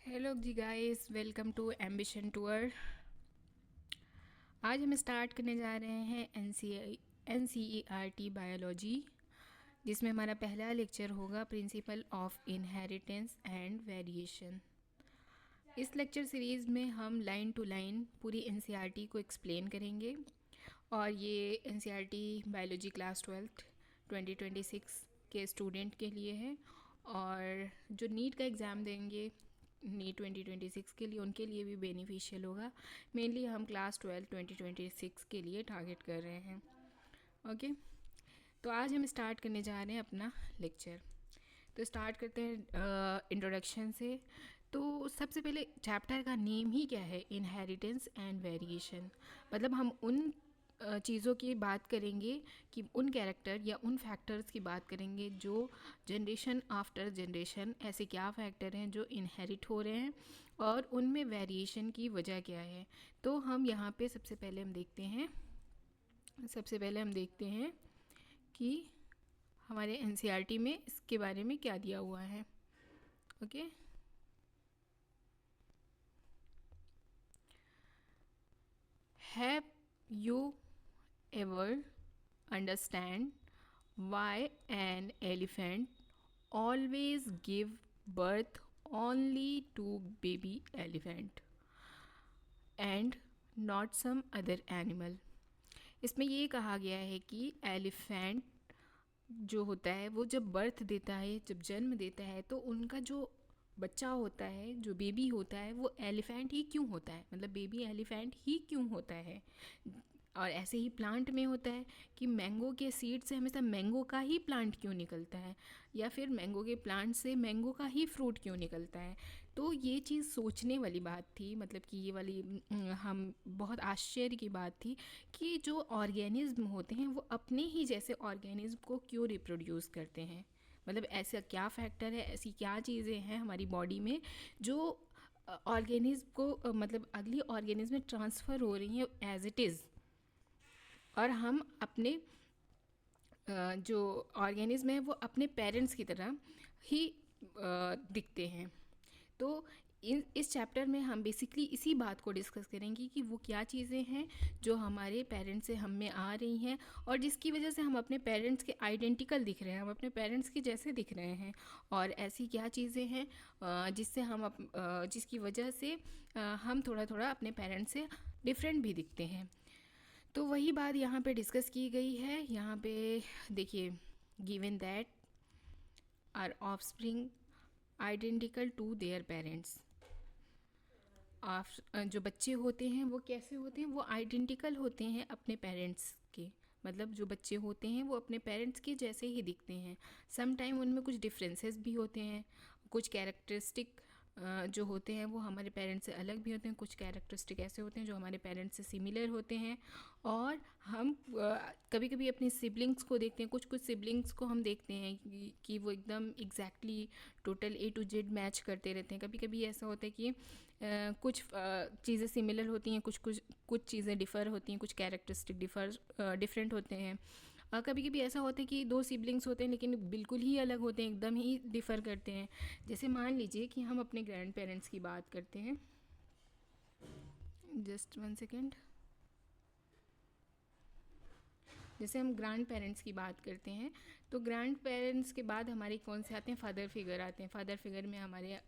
Hello जी guys, welcome to ambition tour. आज हम स्टार्ट करने जा रहे हैं NCERT बायोलॉजी, जिसमें हमारा पहला लेक्चर होगा principle of inheritance and variation. इस लेक्चर सीरीज़ में हम लाइन टू लाइन पूरी NCERT को एक्सप्लेन करेंगे और ये NCERT बायोलॉजी क्लास 12th 2026 के स्टूडेंट के लिए है, और जो नीट का एग्ज़ाम देंगे नीट 2026 के लिए उनके लिए भी बेनिफिशियल होगा। मेनली हम क्लास 12 2026 के लिए टारगेट कर रहे हैं। ओके, तो आज हम स्टार्ट करने जा रहे हैं अपना लेक्चर। तो स्टार्ट करते हैं इंट्रोडक्शन से। तो सबसे पहले चैप्टर का नेम ही क्या है, इनहेरिटेंस एंड वेरिएशन। मतलब हम उन चीज़ों की बात करेंगे कि उन कैरेक्टर या उन फैक्टर्स की बात करेंगे जो जनरेशन आफ्टर जनरेशन ऐसे क्या फैक्टर हैं जो इनहेरिट हो रहे हैं और उनमें वेरिएशन की वजह क्या है। तो हम यहाँ पे सबसे पहले हम देखते हैं कि हमारे NCERT में इसके बारे में क्या दिया हुआ है। Okay, have you ever understand why an elephant always give birth only to baby elephant and not some other animal? इसमें ये कहा गया है कि एलिफेंट जो होता है वो जब बर्थ देता है, जब जन्म देता है, तो उनका जो बच्चा होता है, जो बेबी होता है, वो एलिफेंट ही क्यों होता है, मतलब बेबी एलिफेंट ही क्यों होता है। और ऐसे ही प्लांट में होता है कि मैंगो के सीड से हमेशा मैंगो का ही प्लांट क्यों निकलता है, या फिर मैंगो के प्लांट से मैंगो का ही फ्रूट क्यों निकलता है। तो ये चीज़ सोचने वाली बात थी, मतलब कि ये वाली हम बहुत आश्चर्य की बात थी कि जो ऑर्गेनिज्म होते हैं वो अपने ही जैसे ऑर्गेनिज्म को क्यों रिप्रोड्यूस करते हैं। मतलब ऐसा क्या फैक्टर है, ऐसी क्या चीज़ें हैं हमारी बॉडी में जो ऑर्गेनिज्म को मतलब अगली ऑर्गेनिज्म में ट्रांसफ़र हो रही हैं एज इट इज़, और हम अपने जो ऑर्गेनिज्म है वो अपने पेरेंट्स की तरह ही दिखते हैं। तो इस चैप्टर में हम बेसिकली इसी बात को डिस्कस करेंगे कि वो क्या चीज़ें हैं जो हमारे पेरेंट्स से हम में आ रही हैं और जिसकी वजह से हम अपने पेरेंट्स के आइडेंटिकल दिख रहे हैं, हम अपने पेरेंट्स के जैसे दिख रहे हैं, और ऐसी क्या चीज़ें हैं जिससे जिसकी वजह से हम थोड़ा थोड़ा अपने पेरेंट्स से डिफरेंट भी दिखते हैं। तो वही बात यहाँ पे डिस्कस की गई है। यहाँ पे देखिए, given that are offspring identical to their parents. जो बच्चे होते हैं वो कैसे होते हैं, वो आइडेंटिकल होते हैं अपने पेरेंट्स के। मतलब जो बच्चे होते हैं वो अपने पेरेंट्स के जैसे ही दिखते हैं। सम टाइम उनमें कुछ डिफरेंसेस भी होते हैं, कुछ कैरेक्टरिस्टिक जो होते हैं वो हमारे पेरेंट्स से अलग भी होते हैं, कुछ कैरेक्टरिस्टिक ऐसे होते हैं जो हमारे पेरेंट्स से सिमिलर होते हैं। और हम कभी कभी अपने सिबलिंग्स को देखते हैं, कुछ कुछ सिबलिंग्स को हम देखते हैं कि वो एकदम exactly total A to Z match करते रहते हैं। कभी कभी ऐसा होता है कि कुछ चीज़ें सिमिलर होती हैं, कुछ चीज़ें डिफ़र होती हैं, कुछ कैरेक्टरिस्टिक डिफरेंट होते हैं। कभी कभी ऐसा होता है कि दो सिबलिंग्स होते हैं लेकिन बिल्कुल ही अलग होते हैं, एकदम ही डिफ़र करते हैं। जैसे मान लीजिए कि हम अपने ग्रैंड पेरेंट्स की बात करते हैं। Just 1 second. जैसे हम ग्रैंड पेरेंट्स की बात करते हैं तो ग्रैंड पेरेंट्स के बाद हमारे कौन से आते हैं, फादर फिगर आते हैं। फादर फिगर में हमारे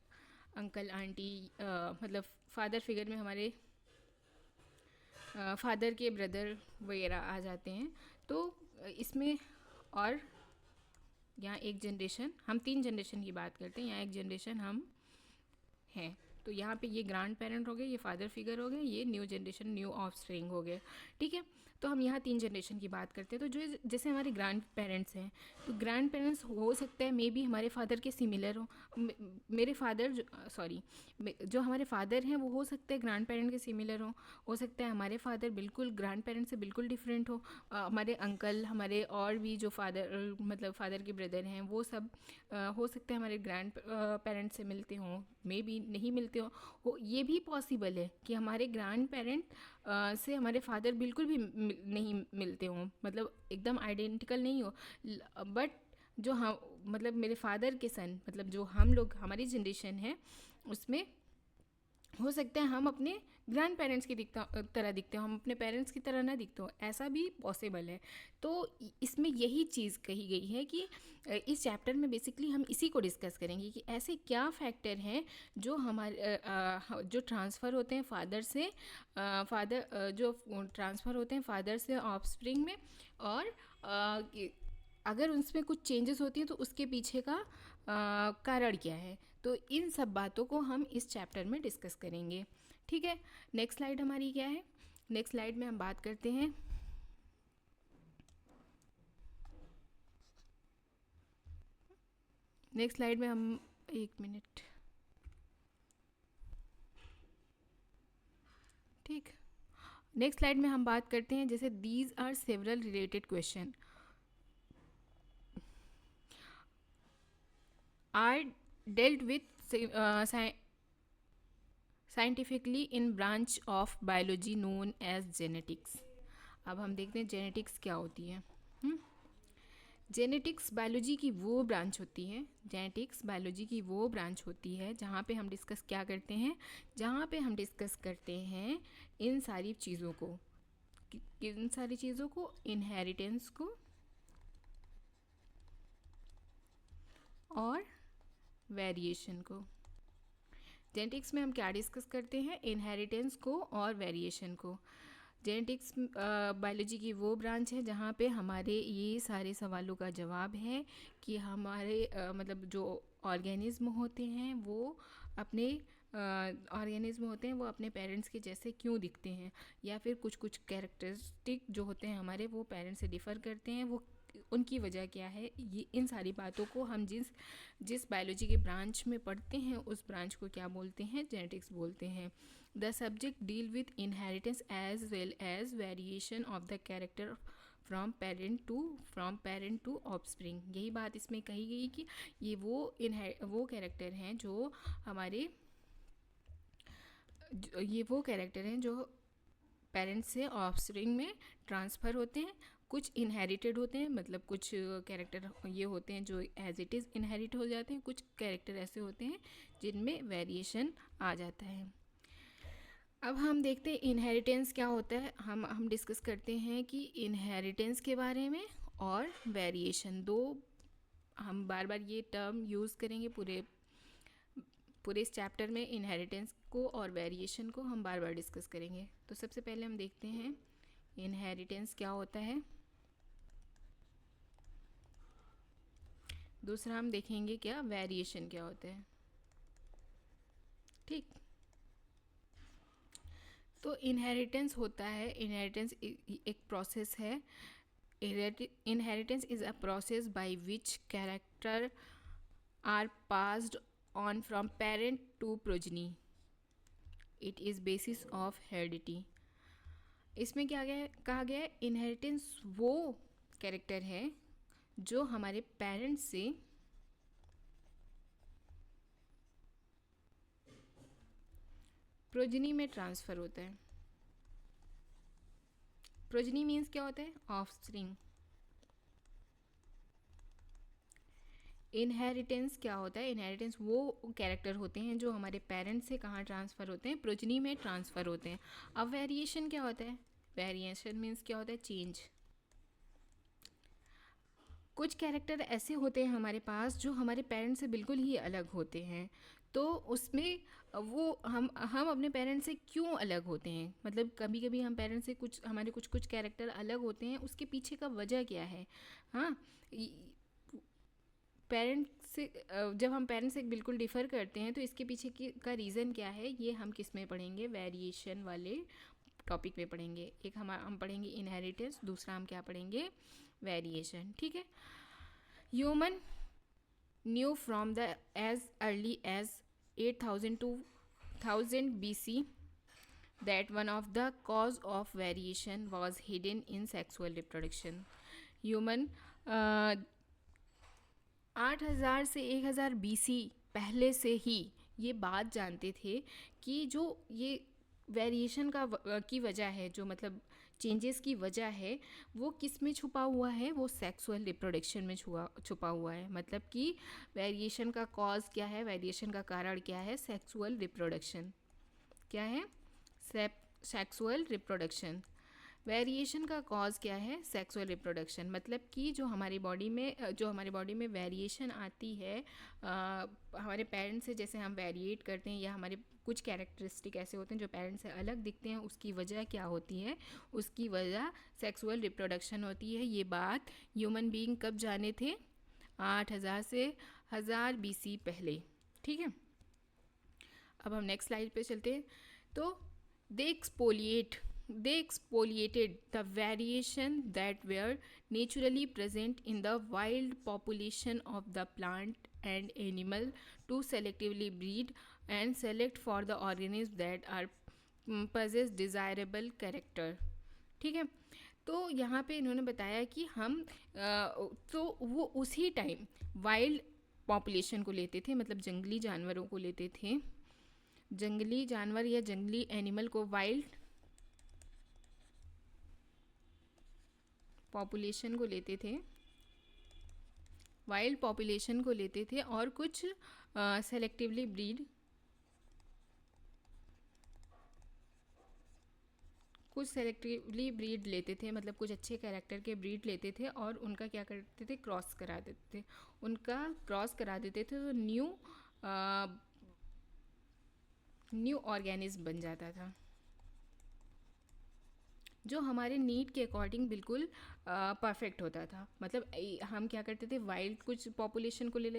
अंकल आंटी, मतलब फादर फिगर में हमारे फादर के ब्रदर वगैरह आ जाते हैं। तो इसमें और यहाँ एक जनरेशन, हम 3 जनरेशन की बात करते हैं, यहाँ एक जनरेशन हम हैं। तो यहाँ पे ये ग्रैंड पेरेंट हो गए, ये फादर फिगर हो गए, ये न्यू जनरेशन, न्यू ऑफस्प्रिंग हो गए। ठीक है, तो हम यहाँ 3 जनरेशन की बात करते हैं। तो जो जैसे हमारे ग्रैंड पेरेंट्स हैं, तो ग्रैंड पेरेंट्स हो सकता है मे बी हमारे फादर के सिमिलर हो। मेरे फादर जो हमारे फादर हैं वो हो सकते हैं ग्रैंड पेरेंट के सिमिलर हो सकता है हमारे फादर बिल्कुल ग्रैंड पेरेंट से बिल्कुल डिफरेंट हो। हमारे अंकल, हमारे और भी जो फादर मतलब फादर के ब्रदर हैं वो सब हो सकते हैं हमारे ग्रैंड पेरेंट्स से मिलते हों, मे बी नहीं मिलते हो। ये भी पॉसिबल है कि हमारे ग्रैंड पेरेंट से हमारे फादर बिल्कुल भी नहीं मिलते हों, मतलब एकदम आइडेंटिकल नहीं हो। बट जो हम मतलब मेरे फादर के सन, मतलब जो हम लोग हमारी जनरेशन है उसमें हो सकता है हम अपने ग्रैंड पेरेंट्स की तरह दिखते हो, हम अपने पेरेंट्स की तरह ना दिखते हो, ऐसा भी पॉसिबल है। तो इसमें यही चीज़ कही गई है कि इस चैप्टर में बेसिकली हम इसी को डिस्कस करेंगे कि ऐसे क्या फैक्टर हैं जो हमारे जो ट्रांसफ़र होते हैं फादर से जो ट्रांसफ़र होते हैं फादर से ऑफस्प्रिंग में, और अगर उसमें कुछ चेंजेस होती हैं तो उसके पीछे का कारण क्या है। तो इन सब बातों को हम इस चैप्टर में डिस्कस करेंगे। ठीक है, नेक्स्ट स्लाइड हमारी क्या है? नेक्स्ट स्लाइड में हम बात करते हैं नेक्स्ट स्लाइड में हम एक मिनट, ठीक, नेक्स्ट स्लाइड में हम बात करते हैं जैसे these are several related question are dealt with scientifically in branch of biology known as genetics. अब हम देखते हैं जेनेटिक्स क्या होती है। जेनेटिक्स बायोलॉजी की वो ब्रांच होती है, जेनेटिक्स बायोलॉजी की वो ब्रांच होती है जहाँ पे हम डिस्कस क्या करते हैं, जहाँ पे हम डिस्कस करते हैं इन सारी चीज़ों को, इन सारी चीज़ों को, इनहेरिटेंस को और वेरिएशन को। जेनेटिक्स में हम क्या डिस्कस करते हैं, इनहेरिटेंस को और वेरिएशन को। जेनेटिक्स बायोलॉजी की वो ब्रांच है जहाँ पे हमारे ये सारे सवालों का जवाब है कि हमारे मतलब जो ऑर्गेनिज्म होते हैं वो अपने अपने पेरेंट्स के जैसे क्यों दिखते हैं, या फिर कुछ कुछ कैरेक्टरिस्टिक जो होते हैं हमारे वो पेरेंट्स से डिफ़र करते हैं, वो उनकी वजह क्या है। ये इन सारी बातों को हम जिस बायोलॉजी के ब्रांच में पढ़ते हैं उस ब्रांच को क्या बोलते हैं, जेनेटिक्स बोलते हैं। The subject deal with inheritance as well as variation of the character from parent to offspring. यही बात इसमें कही गई कि ये वो कैरेक्टर हैं जो हमारे ये वो कैरेक्टर हैं जो पेरेंट्स से ऑफस्प्रिंग में ट्रांसफ़र होते हैं। कुछ इनहेरिटेड होते हैं, मतलब कुछ कैरेक्टर ये होते हैं जो एज इट इज़ इनहेरिट हो जाते हैं, कुछ कैरेक्टर ऐसे होते हैं जिनमें वेरिएशन आ जाता है। अब हम देखते हैं इनहेरिटेंस क्या होता है। हम डिस्कस करते हैं कि इनहेरिटेंस के बारे में और वेरिएशन, दो हम बार बार ये टर्म यूज़ करेंगे पूरे इस चैप्टर में। इनहेरिटेंस को और वेरिएशन को हम बार बार डिस्कस करेंगे। तो सबसे पहले हम देखते हैं इनहेरिटेंस क्या होता है, दूसरा हम देखेंगे क्या वेरिएशन क्या होता है। ठीक, तो इनहेरिटेंस होता है, इनहेरिटेंस एक प्रोसेस है। Inheritance is a process by which character are passed on from parent to progeny. It is basis of heredity. इसमें कहा गया है इनहेरिटेंस वो कैरेक्टर है जो हमारे पेरेंट्स से प्रोजनी में ट्रांसफ़र होता है। प्रोजनी मीन्स क्या होता है, ऑफस्प्रिंग। इनहेरिटेंस क्या होता है, इनहेरिटेंस वो कैरेक्टर होते हैं जो हमारे पेरेंट्स से कहाँ ट्रांसफ़र होते हैं, प्रोजनी में ट्रांसफ़र होते हैं। अब वेरिएशन क्या होता है, वेरिएशन मीन्स क्या होता है, चेंज। कुछ कैरेक्टर ऐसे होते हैं हमारे पास जो हमारे पेरेंट्स से बिल्कुल ही अलग होते हैं, तो उसमें वो हम अपने पेरेंट्स से क्यों अलग होते हैं, मतलब कभी कभी हम पेरेंट्स से हमारे कुछ कैरेक्टर अलग होते हैं, उसके पीछे का वजह क्या है। हाँ, पेरेंट्स से जब हम पेरेंट्स से बिल्कुल डिफ़र करते हैं तो इसके पीछे का रीज़न क्या है, ये हम किस में पढ़ेंगे, वेरिएशन वाले टॉपिक में पढ़ेंगे। एक हम पढ़ेंगे इनहेरिटेंस, दूसरा हम क्या पढ़ेंगे, वेरिएशन। ठीक है, human knew from the as early as 8000 to 1000 BC that one of the cause of variation was hidden in sexual reproduction. Human 8000 से 1000 BC पहले से ही ये बात जानते थे कि जो ये वेरिएशन की वजह है, जो मतलब चेंजेस की वजह है, वो किस में छुपा हुआ है, वो सेक्सुअल रिप्रोडक्शन में छुपा हुआ है। मतलब कि वेरिएशन का कॉज क्या है, वेरिएशन का कारण क्या है, सेक्सुअल रिप्रोडक्शन। क्या है? Sexual reproduction. वेरिएशन का कॉज क्या है? Sexual reproduction. मतलब कि जो हमारी बॉडी में वेरिएशन आती है, हमारे पेरेंट्स से जैसे हम वेरिएट करते हैं, या हमारे कुछ कैरेक्टरिस्टिक ऐसे होते हैं जो पेरेंट्स से अलग दिखते हैं, उसकी वजह क्या होती है? उसकी वजह सेक्सुअल रिप्रोडक्शन होती है। ये बात ह्यूमन बीइंग कब जाने थे? 8000 से 1000 BC पहले। ठीक है, अब हम नेक्स्ट स्लाइड पे चलते हैं। तो दे exfoliated the variation that were naturally present in the wild population of the plant and animal to selectively breed and select for the organisms that are possess desirable character। ठीक है, तो यहाँ पे इन्होंने बताया कि हम तो वो उसी टाइम वाइल्ड पॉपुलेशन को लेते थे, मतलब जंगली जानवरों को लेते थे, जंगली जानवर या जंगली एनिमल को वाइल्ड पॉपुलेशन को लेते थे, वाइल्ड पॉपुलेशन को लेते थे और कुछ सेलेक्टिवली ब्रीड लेते थे, मतलब कुछ अच्छे कैरेक्टर के ब्रीड लेते थे और उनका क्या करते थे? क्रॉस करा देते थे। उनका क्रॉस करा देते थे तो न्यू ऑर्गेनिज्म बन जाता था, जो हमारे नीड के अकॉर्डिंग बिल्कुल परफेक्ट होता था। मतलब हम क्या करते थे? वाइल्ड कुछ पॉपुलेशन को ले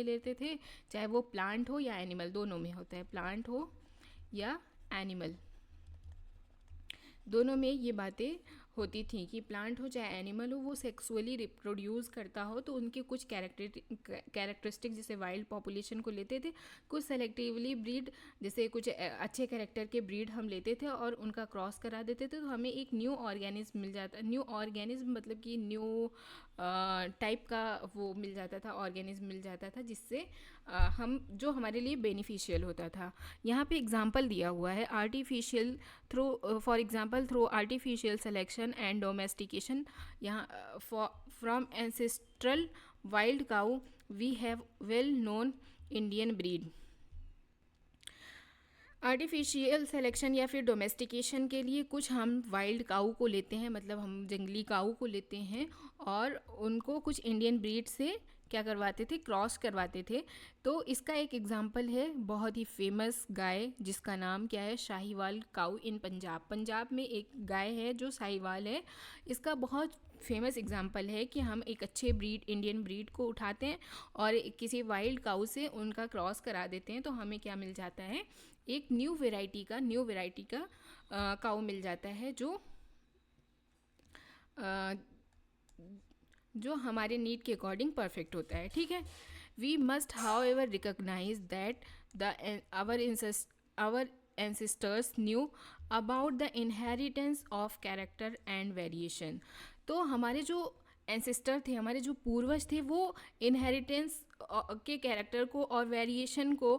लेते थे, चाहे वो प्लांट हो या एनिमल, दोनों में होता है, प्लांट हो या एनिमल, दोनों में ये बातें होती थी कि प्लांट हो चाहे एनिमल हो, वो सेक्सुअली रिप्रोड्यूस करता हो तो उनके कुछ कैरेक्टरिस्टिक जैसे वाइल्ड पॉपुलेशन को लेते थे, कुछ सेलेक्टिवली ब्रीड जैसे कुछ अच्छे कैरेक्टर के ब्रीड हम लेते थे और उनका क्रॉस करा देते थे, तो हमें एक न्यू ऑर्गेनिज्म मिल जाता। न्यू ऑर्गेनिज्म मतलब कि न्यू टाइप का वो मिल जाता था, ऑर्गेनिज्म मिल जाता था, जिससे हम जो हमारे लिए बेनिफिशियल होता था। यहाँ पे एग्जांपल दिया हुआ है, artificial for example through artificial selection and domestication, यहाँ from ancestral wild cow we have well known Indian breed. Artificial selection या फिर डोमेस्टिकेशन के लिए कुछ हम वाइल्ड काऊ को लेते हैं, मतलब हम जंगली काऊ को लेते हैं और उनको कुछ इंडियन ब्रीड से क्या करवाते थे? क्रॉस करवाते थे। तो इसका एक एग्जांपल है बहुत ही फेमस गाय, जिसका नाम क्या है? शाहीवाल काऊ इन पंजाब। पंजाब में एक गाय है जो शाहीवाल है। इसका बहुत फेमस एग्जांपल है कि हम एक अच्छे ब्रीड, इंडियन ब्रीड को उठाते हैं और किसी वाइल्ड काऊ से उनका क्रॉस करा देते हैं, तो हमें क्या मिल जाता है? एक न्यू वेराइटी का काऊ मिल जाता है, जो हमारे नीड के अकॉर्डिंग परफेक्ट होता है। ठीक है, we must however recognise that our ancestors knew about the inheritance of character and variation. तो हमारे जो एंसेस्टर थे, हमारे जो पूर्वज थे, वो इनहेरिटेंस के कैरेक्टर को और वेरिएशन को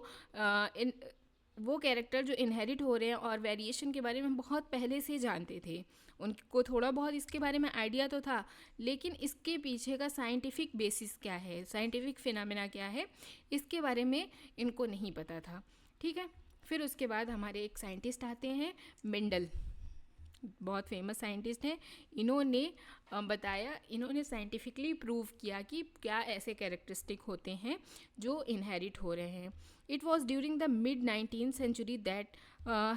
वो कैरेक्टर जो इनहेरिट हो रहे हैं और वेरिएशन के बारे में बहुत पहले से जानते थे। उनको थोड़ा बहुत इसके बारे में आइडिया तो था, लेकिन इसके पीछे का साइंटिफिक बेसिस क्या है, साइंटिफिक फिनोमेना क्या है, इसके बारे में इनको नहीं पता था। ठीक है, फिर उसके बाद हमारे एक साइंटिस्ट आते हैं, मेंडल, बहुत फेमस साइंटिस्ट हैं। इन्होंने बताया, इन्होंने साइंटिफिकली प्रूव किया कि क्या ऐसे कैरेक्टरिस्टिक होते हैं जो इनहेरिट हो रहे हैं। It was during the mid 19th century that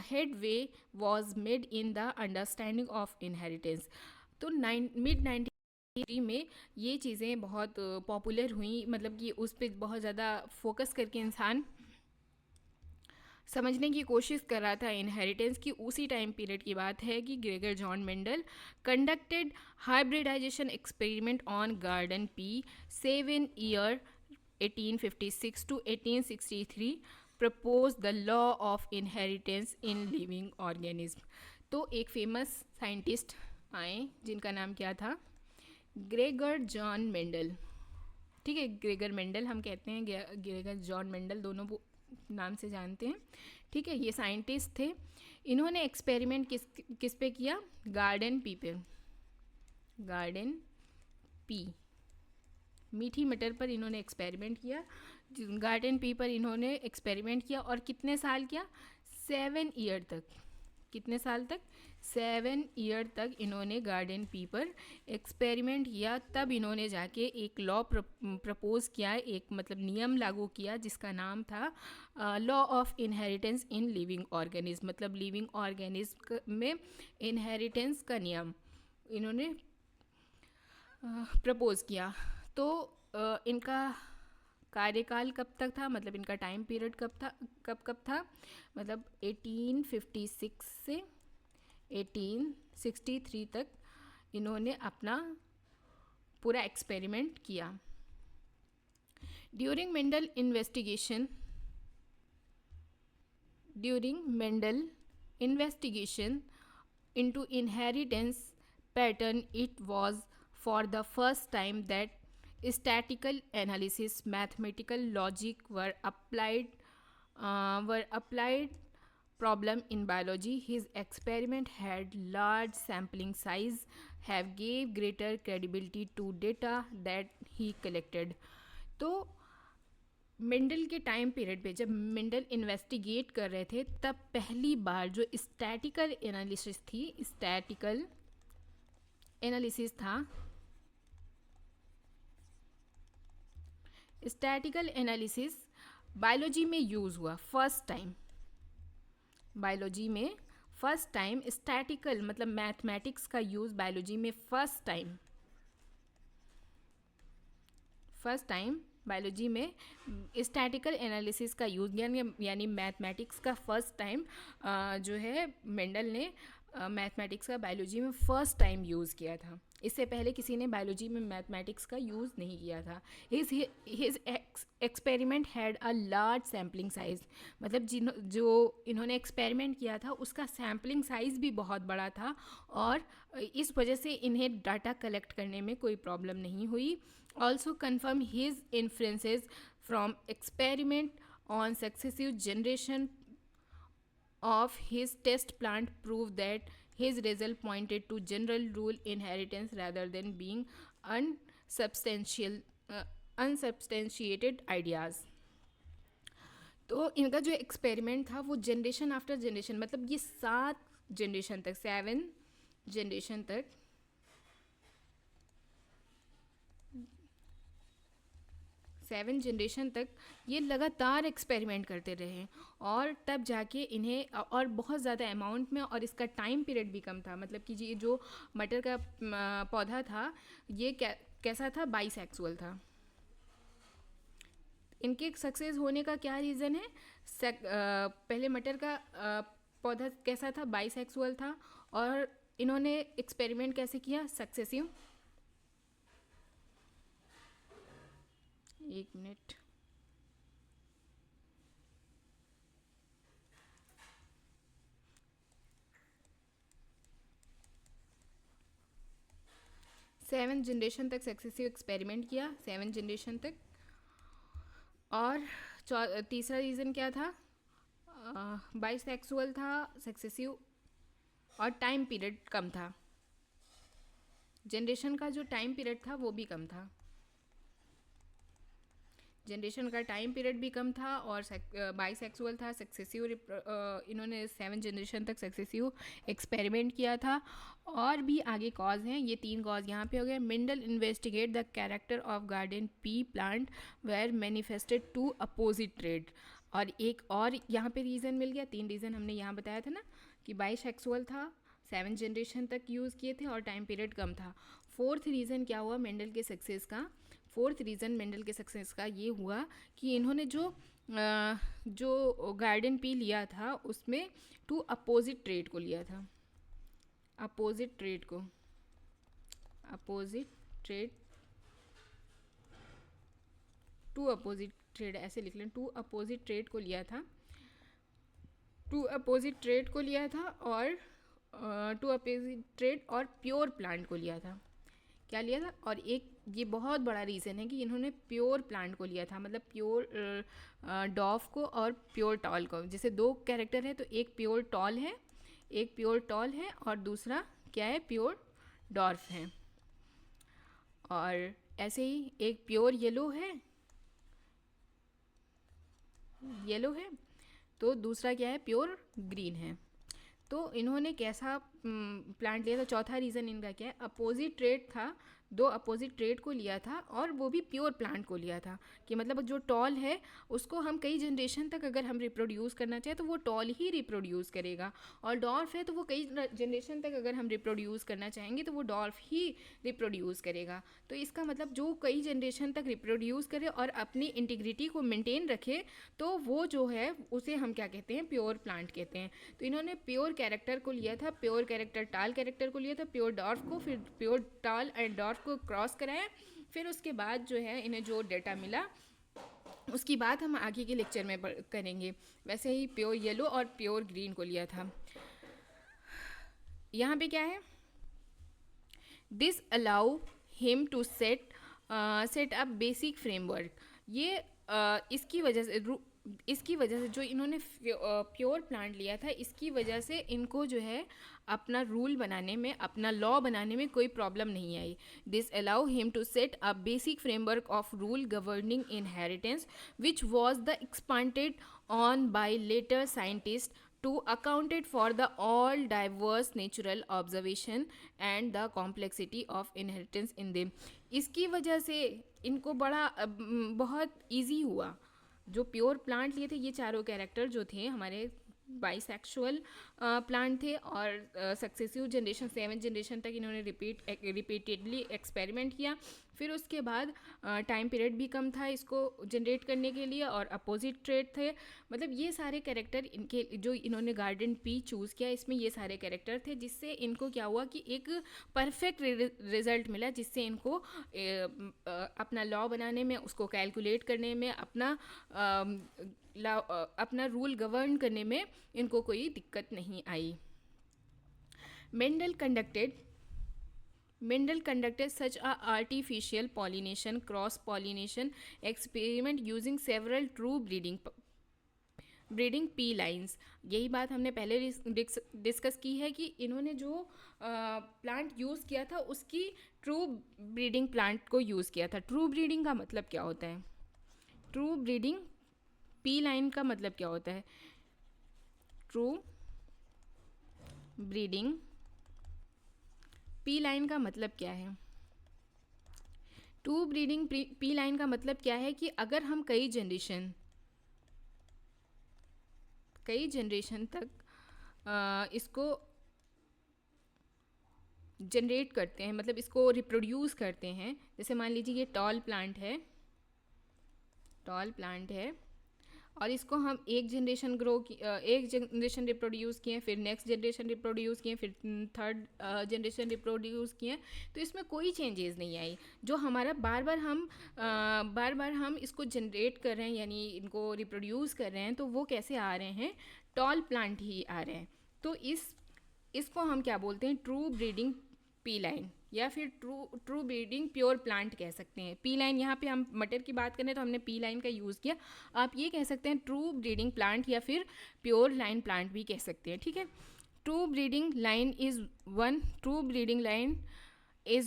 headway was made in the understanding of inheritance. तो मिड 19th में ये चीज़ें बहुत पॉपुलर हुई, मतलब कि उस पर बहुत ज़्यादा फोकस करके इंसान समझने की कोशिश कर रहा था इनहेरिटेंस की। उसी टाइम पीरियड की बात है कि Gregor John Mendel conducted hybridisation experiment on garden pea 7 year 1856 to 1863 propose the law of inheritance in living organism. तो एक फेमस साइंटिस्ट आए जिनका नाम क्या था? Gregor John Mendel. ठीक है, ग्रेगर मेंडल हम कहते हैं, ग्रेगर जॉन मेंडल, दोनों नाम से जानते हैं। ठीक है, ये साइंटिस्ट थे। इन्होंने एक्सपेरिमेंट किस पे किया? गार्डन पी पे, गार्डन पी, मीठी मटर पर इन्होंने एक्सपेरिमेंट किया। गार्डन पी पर इन्होंने एक्सपेरिमेंट किया और कितने साल किया? 7 ईयर तक, कितने साल तक? 7 ईयर तक इन्होंने गार्डन पी पर एक्सपेरिमेंट किया। तब इन्होंने जाके एक लॉ प्रपोज किया, एक मतलब नियम लागू किया जिसका नाम था law of inheritance in living organism, मतलब लिविंग ऑर्गेनिज्म में इनहेरिटेंस का नियम इन्होंने प्रपोज किया। तो इनका कार्यकाल कब तक था, मतलब इनका टाइम पीरियड कब था, मतलब 1856 से 1863 तक इन्होंने अपना पूरा एक्सपेरिमेंट किया। During Mendel investigation into inheritance pattern, it was for the first time that statistical analysis, mathematical logic were applied problem in biology. His experiment had large sampling size, have gave greater credibility to data that he collected. तो Mendel के time period पे जब Mendel investigate कर रहे थे तब पहली बार जो स्टैटिकल एनालिसिस था, स्टैटिकल एनालिसिस बायोलॉजी में यूज़ हुआ फर्स्ट टाइम। बायोलॉजी में फर्स्ट टाइम स्टैटिकल मतलब मैथमेटिक्स का यूज़ बायोलॉजी में फर्स्ट टाइम बायोलॉजी में स्टैटिकल एनालिसिस का यूज़ यानी मैथमेटिक्स का फर्स्ट टाइम जो है मेंडल ने मैथमेटिक्स का बायोलॉजी में फ़र्स्ट टाइम यूज़ किया था। इससे पहले किसी ने बायोलॉजी में मैथमेटिक्स का यूज़ नहीं किया था। His experiment had a large sampling size, मतलब जो इन्होंने एक्सपेरिमेंट किया था उसका सैम्पलिंग साइज़ भी बहुत बड़ा था और इस वजह से इन्हें डाटा कलेक्ट करने में कोई प्रॉब्लम नहीं हुई। Also confirm his influences from experiment on successive generation of his test plant proved that his result pointed to general rule inheritance rather than being unsubstantiated ideas. तो इनका जो एक्सपेरिमेंट था वो जनरेशन आफ्टर जनरेशन, मतलब ये 7 generation तक, 7 generation तक ये लगातार एक्सपेरिमेंट करते रहे और तब जाके इन्हें और बहुत ज़्यादा अमाउंट में, और इसका टाइम पीरियड भी कम था। मतलब कि ये जो मटर का पौधा था ये कैसा था, बाइसेक्सुअल था। इनके सक्सेस होने का क्या रीज़न है? पहले मटर का पौधा कैसा था, बाइसेक्सुअल था, और इन्होंने एक्सपेरिमेंट कैसे किया, सक्सेसिव। एक मिनट, सेवन जनरेशन तक सक्सेसिव एक्सपेरिमेंट किया, 7 जनरेशन तक। और तीसरा रीज़न क्या था, बाइसेक्सुअल था, सक्सेसिव, और टाइम पीरियड कम था। जनरेशन का जो टाइम पीरियड था वो भी कम था, जनरेशन का टाइम पीरियड भी कम था और बाइसेक्सुअल था, सक्सेसिव। इन्होंने 7 जनरेशन तक सक्सेसिव एक्सपेरिमेंट किया था। और भी आगे कॉज हैं, ये 3 कॉज यहाँ पे हो गए। Mendel investigate the character of garden pea plant were manifested to opposite trait. और एक और यहाँ पे रीज़न मिल गया, 3 रीज़न हमने यहाँ बताया था ना कि बाइसेक्सुअल था, 7 जनरेशन तक यूज़ किए थे और टाइम पीरियड कम था। फोर्थ रीज़न क्या हुआ मेंडल के सक्सेस का? फोर्थ रीज़न मेंडल के सक्सेस का ये हुआ कि इन्होंने जो गार्डन पी लिया था उसमें टू अपोजिट ट्रेड को लिया था, अपोजिट ट्रेड ऐसे लिख लें, टू अपोजिट ट्रेड को लिया था, और टू अपोजिट ट्रेड और प्योर प्लांट को लिया था। क्या लिया था? और एक ये बहुत बड़ा रीज़न है कि इन्होंने प्योर प्लांट को लिया था, मतलब प्योर डॉफ को और प्योर टॉल को। जैसे 2 कैरेक्टर है तो एक प्योर टॉल है और दूसरा क्या है, प्योर डॉर्फ है। और ऐसे ही एक प्योर येलो है तो दूसरा क्या है, प्योर ग्रीन है। तो इन्होंने कैसा प्लांट लिया था, चौथा रीज़न इनका क्या है, अपोजिट ट्रेड था, दो अपोजिट ट्रेड को लिया था और वो भी प्योर प्लांट को लिया था, कि मतलब जो टॉल है उसको हम कई जनरेशन तक अगर हम रिप्रोड्यूस करना चाहें तो वो टॉल ही रिप्रोड्यूस करेगा, और डॉर्फ है तो वो कई जनरेशन तक अगर हम रिप्रोड्यूस करना चाहेंगे तो वो डॉर्फ ही रिप्रोड्यूस करेगा। तो इसका मतलब जो कई जनरेशन तक रिप्रोड्यूस करे और अपनी इंटीग्रिटी को मेंटेन रखे, तो वो जो है उसे हम क्या कहते हैं, प्योर प्लांट कहते हैं। तो इन्होंने प्योर कैरेक्टर को लिया था, प्योर कैरेक्टर टाल कैरेक्टर को लिया था, प्योर डॉर्फ को, फिर प्योर टाल एंड डॉर्फ को क्रॉस कराया, फिर उसके बाद जो है इन्हें जो डेटा मिला उसकी बात हम आगे के लेक्चर में करेंगे। वैसे ही प्योर येलो और प्योर ग्रीन को लिया था। यहाँ पे क्या है, this allow him to set up basic framework. ये इसकी वजह से जो इन्होंने प्योर प्लांट लिया था, इसकी वजह से इनको जो है अपना रूल बनाने में, अपना लॉ बनाने में कोई प्रॉब्लम नहीं आई। This allow him to set a basic framework of rule governing inheritance which was the expanded on by later scientist to accounted for the all diverse natural observation and the complexity of inheritance in them। इसकी वजह से इनको बहुत easy हुआ। जो pure plant लिए थे, ये चारों कैरेक्टर जो थे हमारे बाइसेक्सुअल प्लांट थे, और सक्सेसिव जनरेशन 7 जनरेशन तक इन्होंने रिपीटेडली एक्सपेरिमेंट किया। फिर उसके बाद टाइम पीरियड भी कम था इसको जनरेट करने के लिए, और अपोजिट ट्रेड थे। मतलब ये सारे कैरेक्टर इनके, जो इन्होंने गार्डन पी चूज़ किया, इसमें ये सारे कैरेक्टर थे, जिससे इनको क्या हुआ कि एक परफेक्ट रिजल्ट मिला, जिससे इनको अपना लॉ बनाने में, उसको कैलकुलेट करने में, अपना रूल गवर्न करने में इनको कोई दिक्कत नहीं आई। Mendel conducted such a artificial pollination, cross pollination experiment using several true breeding P lines. यही बात हमने पहले डिस्कस की है कि इन्होंने जो प्लांट यूज़ किया था उसकी ट्रू ब्रीडिंग प्लांट को यूज़ किया था। ट्रू ब्रीडिंग का मतलब क्या होता है, ट्रू ब्रीडिंग पी लाइन का मतलब क्या होता है, ट्रू ब्रीडिंग पी लाइन का मतलब क्या है, ट्रू ब्रीडिंग पी लाइन का मतलब क्या है कि अगर हम कई जनरेशन तक इसको जनरेट करते हैं, मतलब इसको रिप्रोड्यूस करते हैं। जैसे मान लीजिए ये टॉल प्लांट है और इसको हम एक जनरेशन रिप्रोड्यूस किए, फिर नेक्स्ट जनरेशन रिप्रोड्यूस किए, फिर थर्ड जनरेशन रिप्रोड्यूस किए, तो इसमें कोई चेंजेस नहीं आई। जो हमारा बार बार हम इसको जनरेट कर रहे हैं, यानी इनको रिप्रोड्यूस कर रहे हैं, तो वो कैसे आ रहे हैं, टॉल प्लांट ही आ रहे हैं। तो इसको हम क्या बोलते हैं, ट्रू ब्रीडिंग पी लाइन, या फिर ट्रू ब्रीडिंग प्योर प्लांट कह सकते हैं। पी लाइन, यहाँ पे हम मटर की बात करें तो हमने पी लाइन का यूज़ किया, आप ये कह सकते हैं ट्रू ब्रीडिंग प्लांट या फिर प्योर लाइन प्लांट भी कह सकते हैं, ठीक है। True breeding line is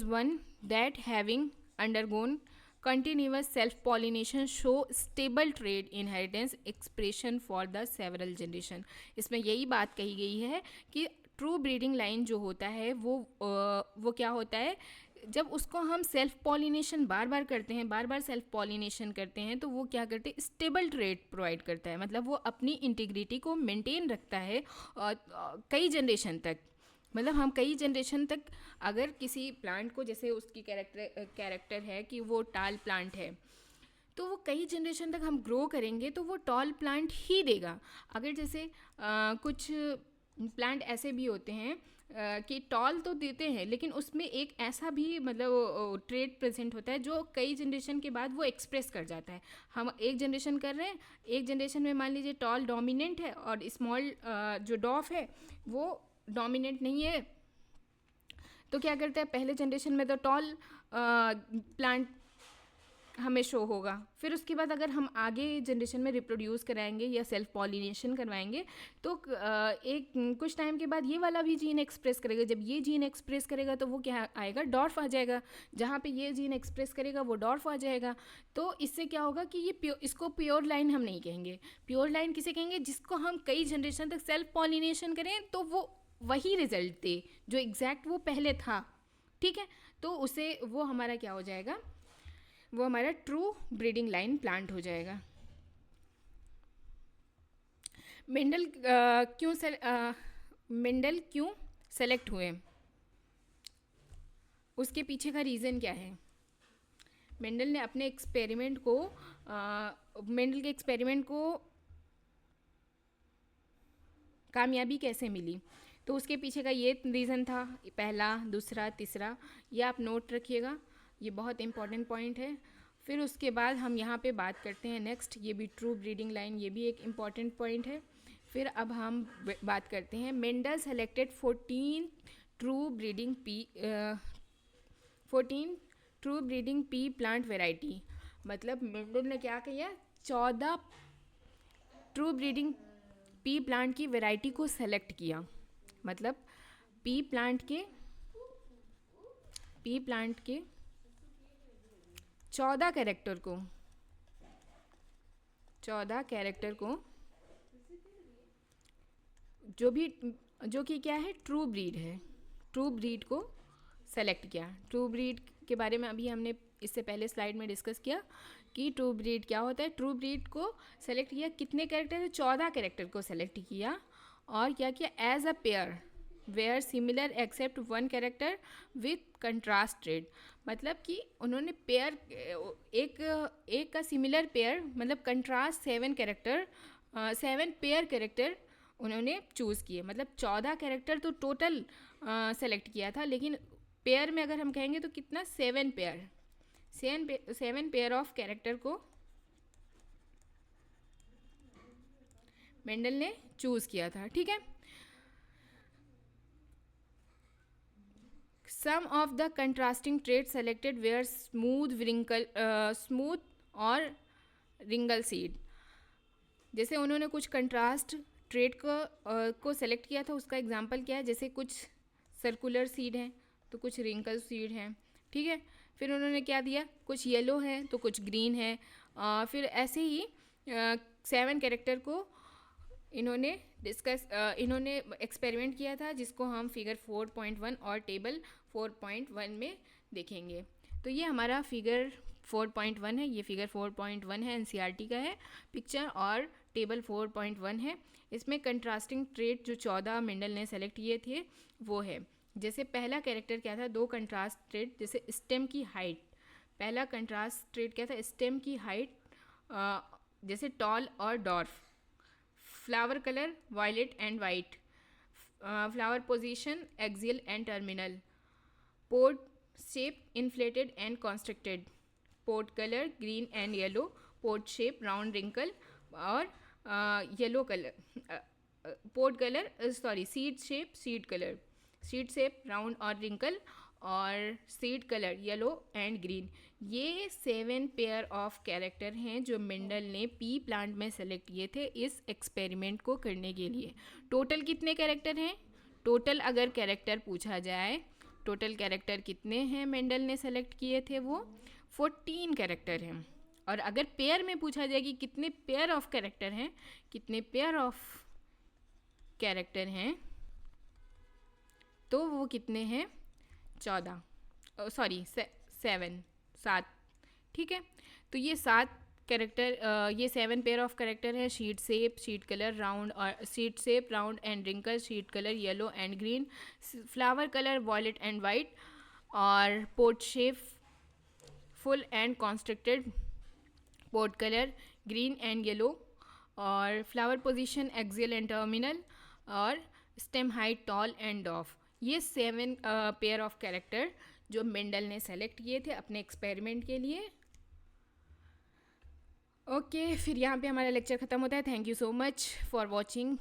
one that having undergone continuous self pollination show stable trait inheritance expression for the several generation। इसमें यही बात कही गई है कि ट्रू ब्रीडिंग लाइन जो होता है वो क्या होता है, जब उसको हम सेल्फ पॉलिनेशन बार बार सेल्फ पॉलिनेशन करते हैं, तो वो क्या करते हैं, स्टेबल ट्रेट प्रोवाइड करता है। मतलब वो अपनी इंटीग्रिटी को मेंटेन रखता है और कई जनरेशन तक, मतलब हम कई जनरेशन तक अगर किसी प्लांट को, जैसे उसकी कैरेक्टर है कि वो टाल प्लांट है, तो वो कई जनरेशन तक हम ग्रो करेंगे तो वो टॉल प्लांट ही देगा। अगर जैसे कुछ प्लांट ऐसे भी होते हैं कि टॉल तो देते हैं, लेकिन उसमें एक ऐसा भी मतलब ट्रेट प्रेजेंट होता है जो कई जनरेशन के बाद वो एक्सप्रेस कर जाता है। हम एक जनरेशन कर रहे हैं, एक जनरेशन में मान लीजिए टॉल डोमिनेंट है और स्मॉल जो डॉफ है वो डोमिनेंट नहीं है, तो क्या करता है, पहले जनरेशन में तो टॉल प्लांट हमें शो होगा। फिर उसके बाद अगर हम आगे जनरेशन में रिप्रोड्यूस कराएंगे या सेल्फ पॉलिनेशन करवाएंगे तो एक कुछ टाइम के बाद ये वाला भी जीन एक्सप्रेस करेगा। जब ये जीन एक्सप्रेस करेगा तो वो क्या आएगा, डॉर्फ आ जाएगा। जहाँ पे ये जीन एक्सप्रेस करेगा वो डॉर्फ आ जाएगा। तो इससे क्या होगा कि ये इसको प्योर लाइन हम नहीं कहेंगे। प्योर लाइन किसे कहेंगे, जिसको हम कई जनरेशन तक सेल्फ पॉलिनेशन करें तो वो वही रिजल्ट दे जो एग्जैक्ट वो पहले था। ठीक है, तो उसे वो हमारा क्या हो जाएगा, वो हमारा ट्रू ब्रीडिंग लाइन प्लांट हो जाएगा। मेंडल मेंडल क्यों सेलेक्ट हुए, उसके पीछे का रीज़न क्या है। मेंडल ने अपने एक्सपेरिमेंट को मेंडल के एक्सपेरिमेंट को कामयाबी कैसे मिली, तो उसके पीछे का ये रीज़न था, पहला, दूसरा, तीसरा, ये आप नोट रखिएगा, ये बहुत इंपॉर्टेंट पॉइंट है। फिर उसके बाद हम यहाँ पे बात करते हैं नेक्स्ट, ये भी ट्रू ब्रीडिंग लाइन, ये भी एक इम्पॉर्टेंट पॉइंट है। फिर अब हम बात करते हैं Mendel selected 14 true breeding P plant variety. मतलब मेंडल ने क्या किया, 14 ट्रू ब्रीडिंग पी प्लांट की वेराइटी को सेलेक्ट किया। मतलब पी प्लांट के 14 कैरेक्टर को जो कि क्या है, ट्रू ब्रीड है, ट्रू ब्रीड को सेलेक्ट किया। ट्रू ब्रीड के बारे में अभी हमने इससे पहले स्लाइड में डिस्कस किया कि ट्रू ब्रीड क्या होता है। ट्रू ब्रीड को सेलेक्ट किया, कितने कैरेक्टर, 14 कैरेक्टर को सेलेक्ट किया और क्या किया, as a pair were similar except one character with contrast trait. मतलब कि उन्होंने पेयर एक का सिमिलर पेयर, मतलब कंट्रास्ट 7 पेयर कैरेक्टर उन्होंने चूज़ किए। मतलब 14 कैरेक्टर तो टोटल सेलेक्ट किया था, लेकिन पेयर में अगर हम कहेंगे तो कितना, 7 पेयर ऑफ कैरेक्टर को मेंडल ने चूज़ किया था। ठीक है, some of the contrasting trait selected were smooth और रिंगल सीड। जैसे उन्होंने कुछ कंट्रास्ट ट्रेड को सेलेक्ट किया था, उसका एग्जांपल क्या है, जैसे कुछ सर्कुलर सीड हैं तो कुछ रिंकल सीड हैं। ठीक है, फिर उन्होंने क्या दिया, कुछ येलो है तो कुछ ग्रीन है। फिर ऐसे ही 7 कैरेक्टर को इन्होंने एक्सपेरिमेंट किया था, जिसको हम फिगर 4.1 और टेबल 4.1 में देखेंगे। तो ये हमारा फिगर 4.1 है, ये फिगर 4.1 है, एनसीईआरटी का है पिक्चर, और टेबल 4.1 है। इसमें कंट्रास्टिंग ट्रेट जो 14 मेंडल ने सेलेक्ट किए थे वो है, जैसे पहला कैरेक्टर क्या था, 2 कंट्रास्ट ट्रेट, जैसे स्टेम की हाइट। पहला कंट्रास्ट ट्रेट क्या था, स्टेम की हाइट, जैसे टॉल और dwarf. Flower colour violet and white, flower position axial and terminal, pod shape inflated and constricted, pod colour green and yellow, pod shape round wrinkle और yellow colour, pod colour seed shape round और wrinkle और seed colour yellow and green. ये 7 pair of character हैं जो Mendel ने P plant में select किए थे इस एक्सपेरिमेंट को करने के लिए। टोटल कितने कैरेक्टर हैं, टोटल अगर कैरेक्टर पूछा जाए, टोटल कैरेक्टर कितने हैं मेंडल ने सेलेक्ट किए थे, वो 14 कैरेक्टर हैं। और अगर पेयर में पूछा जाए कि कितने पेयर ऑफ कैरेक्टर हैं, तो वो कितने हैं, 7। ठीक है, तो ये 7 कैरेक्टर, ये 7 पेयर ऑफ कैरेक्टर है। Seed shape, seed colour round और seed shape round and wrinkle, seed colour yellow and green, flower colour violet and white और pod shape full and constricted, pod colour green and yellow और flower position axial and terminal और stem height tall and dwarf. ये 7 pair of character जो Mendel ने select किए थे अपने experiment के लिए। ओके, फिर यहाँ पे हमारा लेक्चर ख़त्म होता है। Thank you so much for watching.